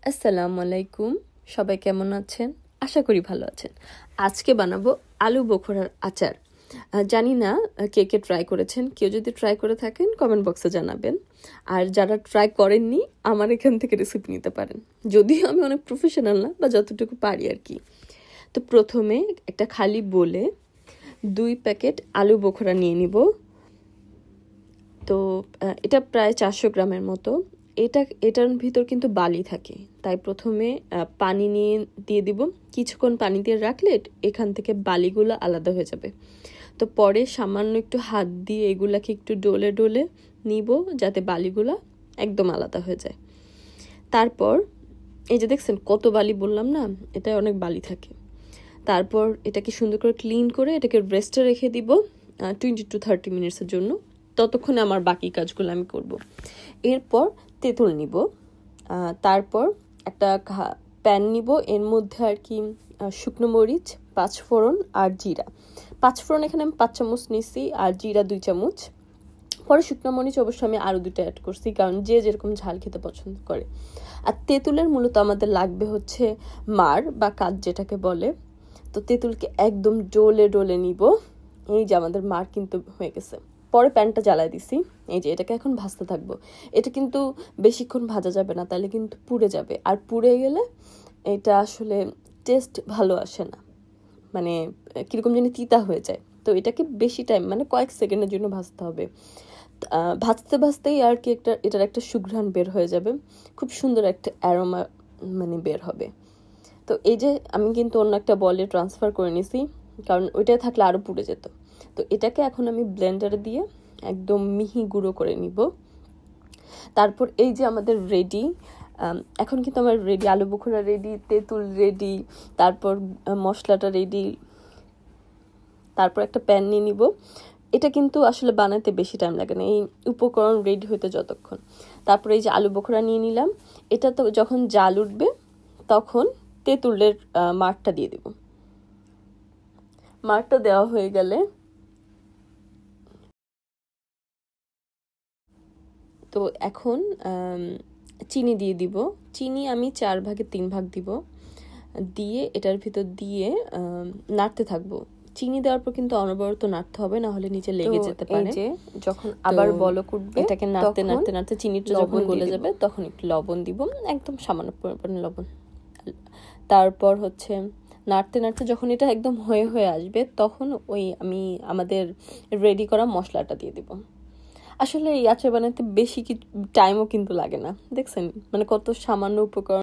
আসসালামু আলাইকুম, সবাই কেমন আছেন? আশা করি ভালো আছেন। আজকে বানাবো আলু বখরার আচার। জানি না কে কে ট্রাই করেছেন। কেউ যদি ট্রাই করে থাকেন কমেন্ট বক্সে জানাবেন। আর যারা ট্রাই করেননি আমার এখান থেকে রেসিপি নিতে পারেন, যদিও আমি অনেক প্রফেশনাল না, বা যতটুকু পারি আর কি। তো প্রথমে একটা খালি বলে 2 প্যাকেট আলু বখরা নিয়ে নিব। তো এটা প্রায় 400 গ্রামের মতো। এটার ভিতর কিন্তু বালি থাকে, তাই প্রথমে পানি দিয়ে দিব। কিছুক্ষণ পানি দিয়ে রাখলে এখান থেকে বালিগুলো আলাদা হয়ে যাবে। তো পরে সামান্য একটু হাত দিয়ে এগুলাকে একটু ডলে ডলে নিব, যাতে বালিগুলো একদম আলাদা হয়ে যায়। তারপর এই যে দেখছেন কত বালি বললাম না, এটা অনেক বালি থাকে। তারপর এটাকে সুন্দর করে ক্লিন করে এটাকে রেস্টে রেখে দিব 20 to 30 মিনিটসের জন্য। ততক্ষণে আমার বাকি কাজগুলো আমি করব। এরপর তেঁতুল নিব, তারপর একটা প্যান নিব, এর মধ্যে আর কি শুকনো মরিচ, 5 ফোড়ন আর জিরা। 5 ফোড়ন এখানে আমি 5 চামচ নিছি, আর জিরা 2 চামচ। পরে শুকনো মরিচ অবশ্য আমি আরও 2টা অ্যাড করছি, কারণ যে যেরকম ঝাল খেতে পছন্দ করে। আর তেঁতুলের মূলত আমাদের লাগবে হচ্ছে মার বা কাজ যেটাকে বলে। তো তেঁতুলকে একদম ডলে ডলে নিব। এই যে আমাদের মার কিন্তু হয়ে গেছে। পরে প্যানটা জ্বালায় দিছি। এই যে এটাকে এখন ভাজতে থাকবো। এটা কিন্তু বেশিক্ষণ ভাজা যাবে না, তাহলে কিন্তু পুড়ে যাবে, আর পুড়ে গেলে এটা আসলে টেস্ট ভালো আসে না, মানে কীরকম যেন তিতা হয়ে যায়। তো এটাকে বেশি টাইম, মানে কয়েক সেকেন্ডের জন্য ভাজতে হবে। ভাজতে ভাজতেই আর কি এটার একটা সুঘ্রাণ বের হয়ে যাবে, খুব সুন্দর একটা অ্যারোমা মানে বের হবে। তো এই যে আমি কিন্তু অন্য একটা বলে ট্রান্সফার করে নিছি, কারণ ওইটাই থাকলে আরও পুড়ে যেত। তো এটাকে এখন আমি ব্লেন্ডারে দিয়ে একদম মিহি গুঁড়ো করে নিব। তারপর এই যে আমাদের রেডি, এখন কিন্তু আমার রেডি আলু বখরা রেডি, তেঁতুল রেডি, তারপর মশলাটা রেডি। তারপর একটা প্যান নিয়ে নিব। এটা কিন্তু আসলে বানাতে বেশি টাইম লাগে না, এই উপকরণ রেডি হতে যতক্ষণ। তারপর এই যে আলু বখরা নিয়ে নিলাম। এটা তো যখন জাল উঠবে তখন তেঁতুলের মারটা দিয়ে দেব। মারটা দেওয়া হয়ে গেলে তো এখন চিনি দিয়ে দিব। চিনি আমি 4 ভাগে 3 ভাগ দিব, দিয়ে এটার ভিতর দিয়ে নাড়তে থাকবো। চিনি দেওয়ার পর কিন্তু অনবরত নাড়তে হবে, না হলে নিচে লেগে যেতে পারে। যে যখন আবার বলক উঠবে, এটাকে নাড়তে নাড়তে নাড়তে চিনিটা যখন গলে যাবে তখন একটু লবণ দিব, একদম সামান্য পরিমাণে লবণ। তারপর হচ্ছে নাড়তে নাড়তে যখন এটা একদম হয়ে হয়ে আসবে তখন আমি আমাদের রেডি করা মশলাটা দিয়ে দিব। আসলে এই আচার বানাতে বেশি টাইমও কিন্তু লাগে না, দেখছেন মানে কত সামান্য উপকরণ